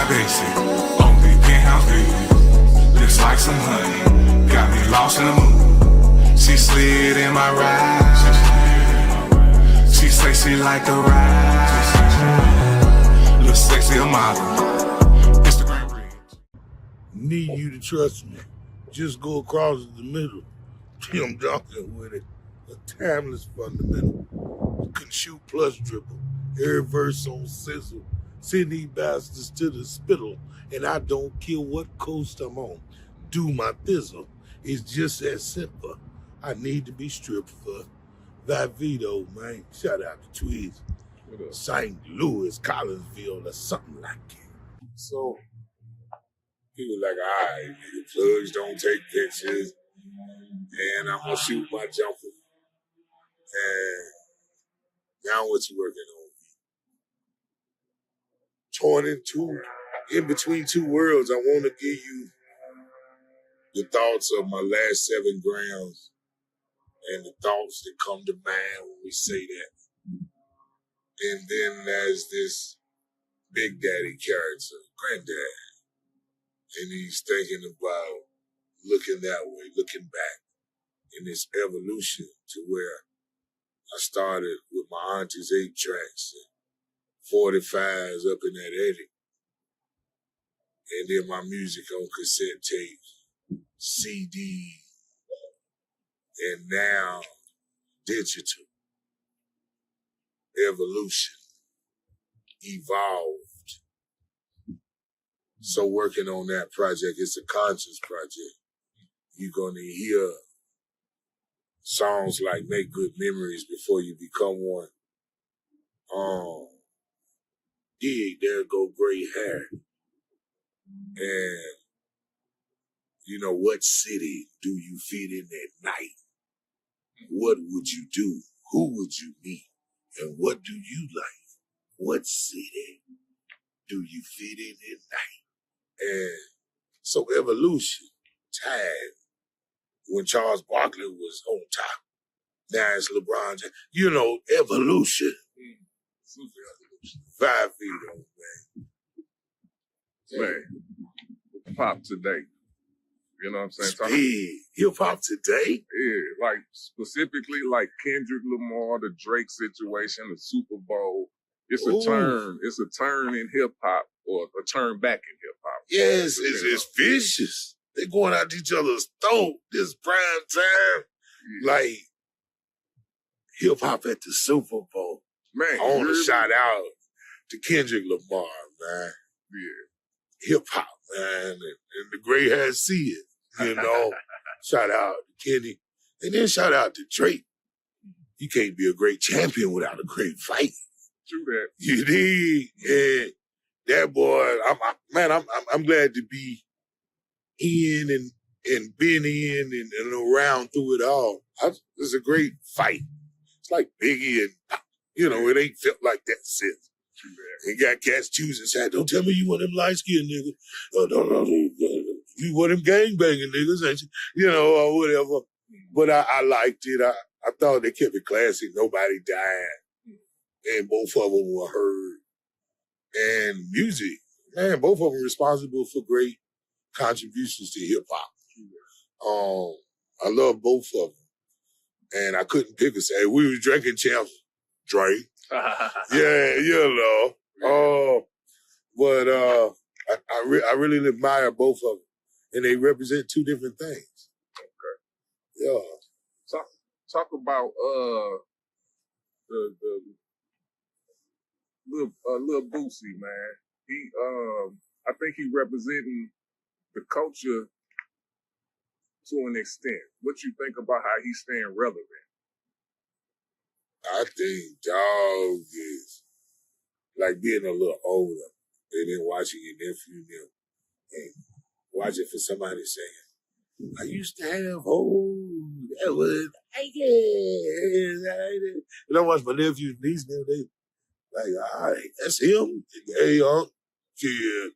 basic, only penthouse view. Looks like some honey, got me lost in the mood. She slid in my ride. She say she like the ride. Look sexy, a model. Instagram reach. Need you to trust me. Just go across the middle. I'm dunking with it. A timeless fundamental. Can shoot plus dribble. Every verse on sizzle. Send these bastards to the spittle. And I don't care what coast I'm on. Do my thizzle. It's just that simple. I need to be stripped for that Vito, man. Shout out to Tweezie. St. Louis, Collinsville, or something like that. So, he was like, all right, nigga, plugs don't take pictures, and I'm gonna shoot my jumper. And now what you working on? Torn in between two worlds, I want to give you the thoughts of my last 7 grams and the thoughts that come to mind when we say that. And then there's this Big Daddy character, Granddad. And he's thinking about looking that way, looking back in this evolution to where I started with my auntie's 8 tracks and 45s up in that edit. And then my music on cassette tapes, CD, and now digital. Evolution. Evolved. So working on that project, it's a conscious project. You're gonna hear songs like Make Good Memories Before You Become One. Dig, There Go Gray Hair. And, you know, what city do you fit in at night? What would you do? Who would you meet? And what do you like? What city do you fit in at night? And so evolution, time, when Charles Barkley was on top, now it's LeBron James. You know, evolution. Super evolution. 5 feet on, man. Man, pop today. You know what I'm saying? Speed. Hip-hop today? Yeah, like specifically like Kendrick Lamar, the Drake situation, the Super Bowl. It's a turn. It's a turn in hip-hop or a turn back in hip-hop. Yes, it's vicious. They're going out each other's throat this prime time. Yeah. Like hip-hop at the Super Bowl. Man, I want to shout out to Kendrick Lamar, man. Yeah. Hip-hop, man. And the gray hairs see it, you know. Shout out to Kenny. And then shout out to Drake. You can't be a great champion without a great fight. True that. You need. And that boy, I'm glad to be in and been in and around through it all. It's a great fight. It's like Biggie and Pop. You know, it ain't felt like that since. And got cats choosing side. Don't tell me you one of them light-skinned niggas. No. You one of them gang-banging niggas, ain't you? You know, or whatever. But I liked it. I thought they kept it classy. Nobody died. And both of them were heard. And music. Man, both of them responsible for great contributions to hip-hop. I love both of them. And I couldn't pick a say. We was drinking champs. Drake. Yeah, you know. But I really admire both of them. And they represent 2 different things. Okay. Yeah. Talk about the little Boosie, man. He I think he representing the culture to an extent. What you think about how he's staying relevant? I think dog is like being a little older and then watching your nephew and them and watching for somebody saying, I used to have hoes. That was and I watch my nephews and niece now, they like, all right, that's him. Hey, kid.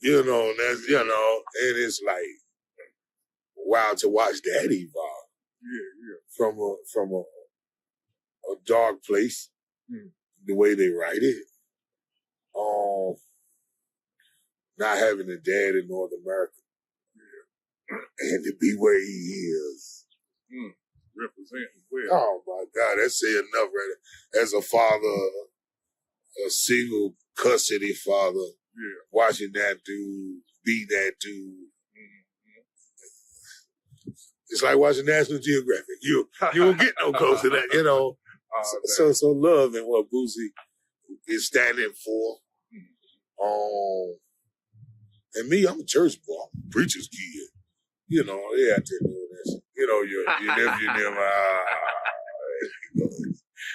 You know, that's, you know, and it's like wild to watch that evolve. Yeah. From a dark place, the way they write it. not having a dad in North America. And to be where he is. Representing well. Oh my God, that's saying enough right there. As a father, a single custody father, watching that dude be that dude. It's like watching National Geographic. You won't get no closer to that, you know. So love and what Boosie is standing for. And me, I'm a church boy. I'm a preacher's kid. You know, yeah, I tell you this. You know, your nephew,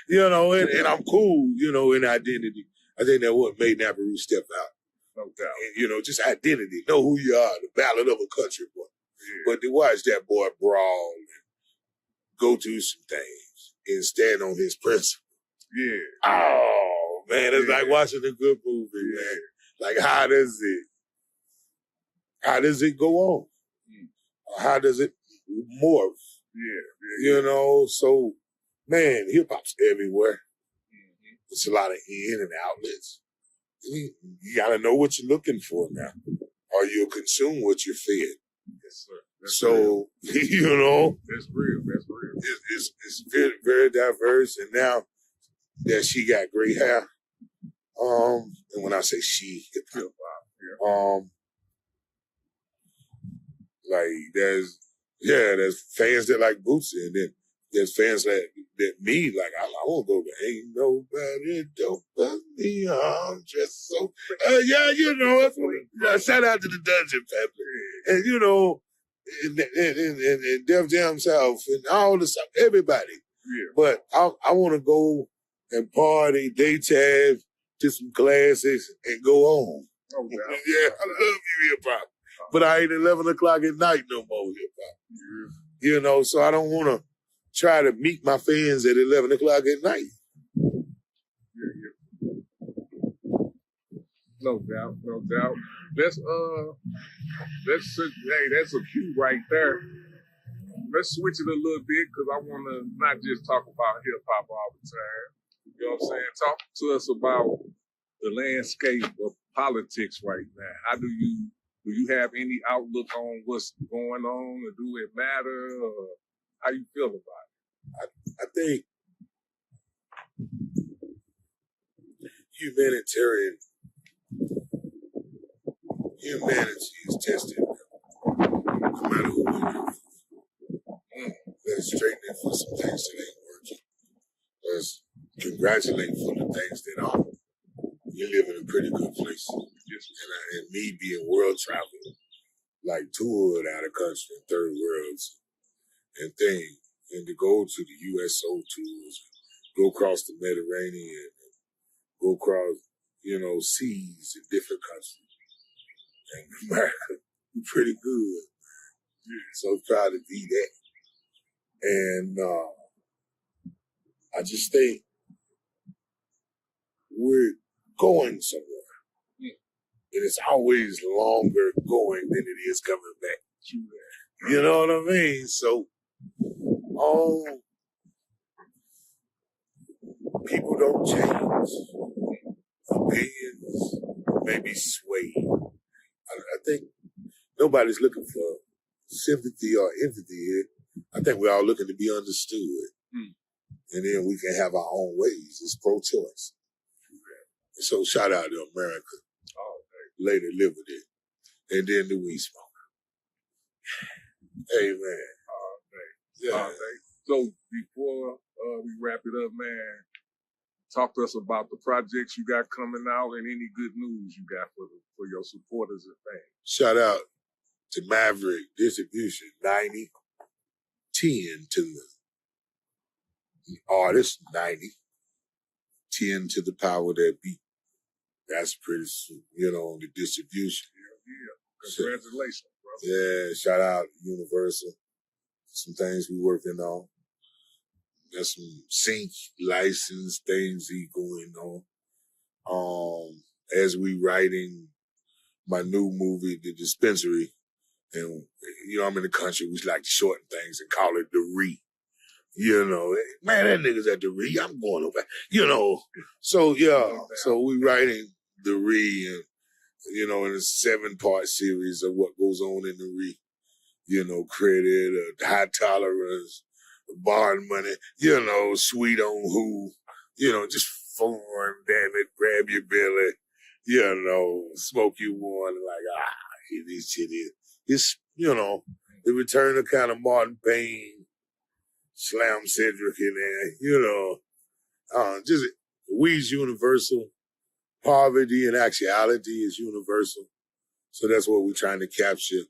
you know, and I'm cool, you know, in identity. I think that's what made Nappy step out. No doubt. And, you know, just identity. Know who you are, the ballad of a country boy. Yeah. But to watch that boy brawl and go through some things and stand on his principle. Yeah. Oh, man, it's like watching a good movie, man. Like, how does it go on? How does it morph? You know, so, man, hip-hop's everywhere. It's a lot of in and outlets. You got to know what you're looking for now. Or you'll consume what you're fed. Yes, sir. That's so, real. You know. That's real. That's real. It's very, very diverse. And now that she got great hair, and when I say she, hip-hop, like there's fans that like Bootsy, and then there's fans that me, like, I want to go, but ain't nobody dope but me. I'm just so, yeah, you know, that's what, shout out to the Dungeon family. And, you know, and Def Jam South and all the stuff, everybody. Yeah. But I want to go and party, daytime, to some classes, and go home. Oh, yeah. Yeah, I love you hip-hop. But I ain't 11 o'clock at night no more hip-hop. Yeah. You know, so I don't want to try to meet my fans at 11 o'clock at night. Yeah. No doubt, no doubt. That's a cue right there. Let's switch it a little bit because I want to not just talk about hip hop all the time. You know what I'm saying? Talk to us about the landscape of politics right now. How do you have any outlook on what's going on, or do it matter, or how you feel about it? I think humanity is tested no matter who we are. Let's straighten it for some things that ain't working. Let's congratulate for the things that are. We live in a pretty good place. And me being world traveling, like toured out of country in third worlds and things, and to go to the USO tours, go across the Mediterranean, and go across, you know, seas in different countries. And America, we're pretty good. So proud to be that. And I just think we're going somewhere. And it's always longer going than it is coming back. You know what I mean? So, people don't change. Opinions may be swayed. I think nobody's looking for sympathy or empathy here. I think we're all looking to be understood. And then we can have our own ways. It's pro-choice. So shout out to America. Later live with it. And then the weed smoker. Hey, man. Yeah. So before we wrap it up, man, talk to us about the projects you got coming out and any good news you got for your supporters and fans. Shout out to Maverick Distribution, 90, 10 to the artist, 90, 10 to the power that beat. That's pretty, you know, the distribution. Yeah. Congratulations, bro. Yeah, shout out Universal. Some things we working on. There's some sync license things going on. As we writing my new movie, The Dispensary, and, you know, I'm in the country, we like to shorten things and call it The Re. You know, man, that nigga's at The Re, I'm going over, you know. So, yeah, so we writing The Re, and you know, in a 7-part series of what goes on in the RE. You know, credit, high tolerance, bond money, you know, sweet on who, you know, just fun, damn it, grab your belly, you know, smoke you one, like, this shit is. It's, you know, the return of kind of Martin Payne, Slam Cedric in there, you know, just weed's universal. Poverty and actuality is universal. So that's what we're trying to capture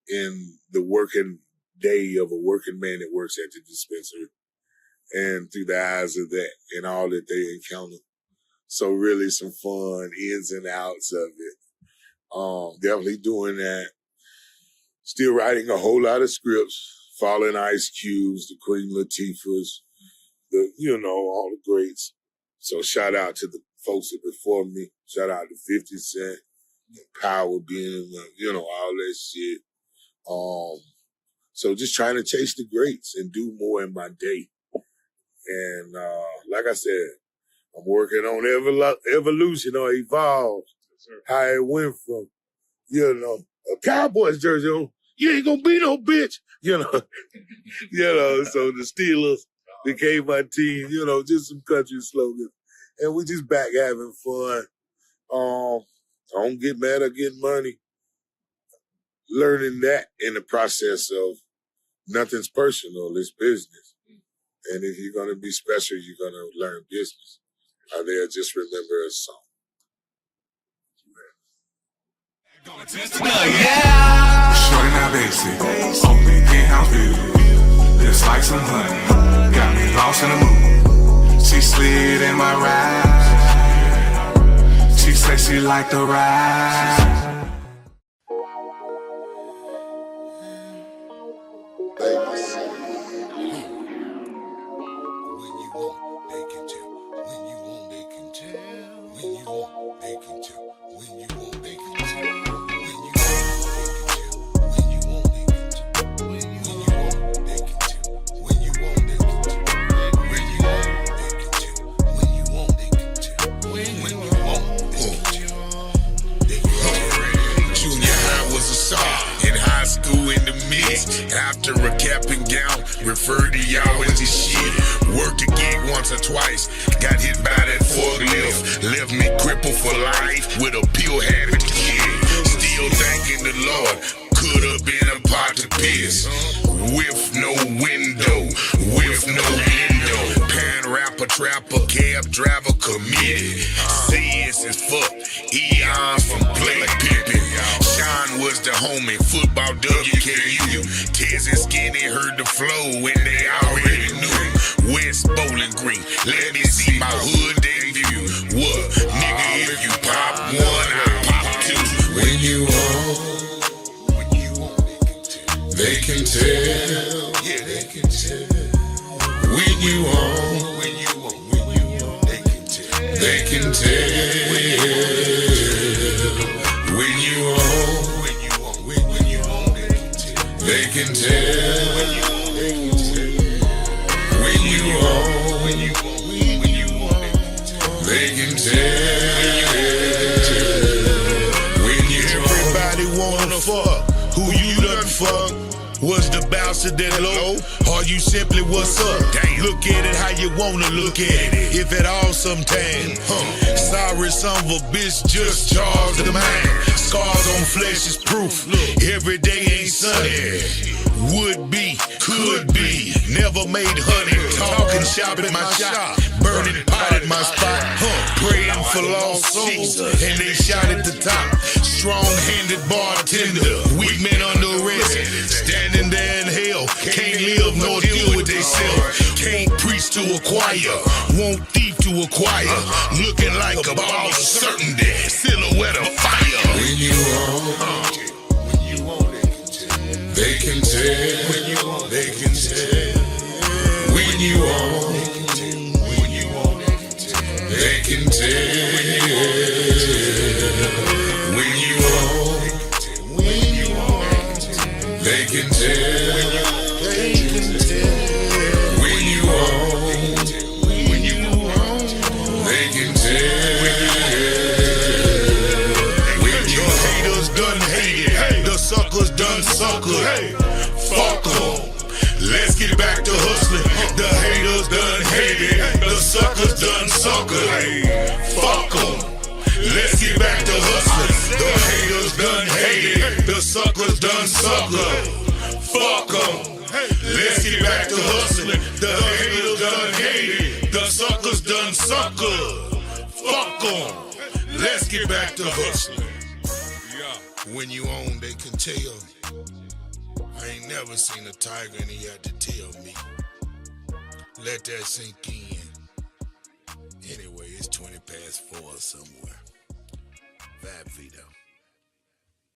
in the working day of a working man that works at the dispensary and through the eyes of that and all that they encounter. So really some fun ins and outs of it. Definitely doing that. Still writing a whole lot of scripts, following Ice Cubes, the Queen Latifahs, the, you know, all the greats. So shout out to the folks that before me. Shout out to 50 Cent, Power being, you know, all that shit. So just trying to chase the greats and do more in my day. And like I said, I'm working on evolution or evolve. How it went from, you know, a Cowboys jersey on, you ain't gonna be no bitch, you know. You know, so the Steelers became my team, you know, just some country slogans. And we just back having fun. I don't get mad at getting money. Learning that in the process of nothing's personal, it's business. And if you're going to be special, you're going to learn business. Or they'll just remember a song. Shorty not basic, only penthouse view. Just like some honey, got me lost in the mood. She slid in my ride. She said she liked the ride. After a cap and gown, referred to y'all as this shit. Worked a gig once or twice, got hit by that forklift. Left me crippled for life with a pill habit. Still thanking the Lord, could have been a pot to piss. With no window, with no window. Pan rapper, trapper, cab driver, committed. CS is fuck, eons from Blake Pippen. Sean was the homie, football WKU. Tez and Skinny heard the flow and they already knew. West Bowling Green, let me see my hood debut. What? Nigga, if you pop one, I pop two. When you on, they can tell. Yeah, they can tell. When you on, they can tell. They can tell. When you on, they can tell. When you on, they can tell. When you everybody wanna fuck, who you done fuck? Was the bouncer that low, or you simply what's up? Look at it how you wanna look at it, if at all sometime. Sorry, son of a bitch, just charged the mind. Scars on flesh is proof, every day ain't sunny. Would be, could be, never made honey. Talking shop at my shop, burning pot at my spot. Praying for lost souls, and they shot at the top. Strong-handed bartender, weak men under arrest. Standing there in hell, can't live nor deal with theyself. Can't preach to a choir, won't thief to acquire. Looking like a ball of certainty, silhouette of fire. When you on, they can tell. They can tell. When you on, they can tell. When you on, they can tell. When you on, they can tell. When you done suckered. Fuck 'em. Let's get back to hustling. The haters done hated. The suckers done suckered. Fuck 'em. Let's get back to hustling. The haters done hated. The suckers done suckered. Fuck 'em. Let's get back to hustling. When you own, they can tell. I ain't never seen a tiger and he had to tell me. Let that sink in. Anyway, it's 20 past 4 somewhere. Vito.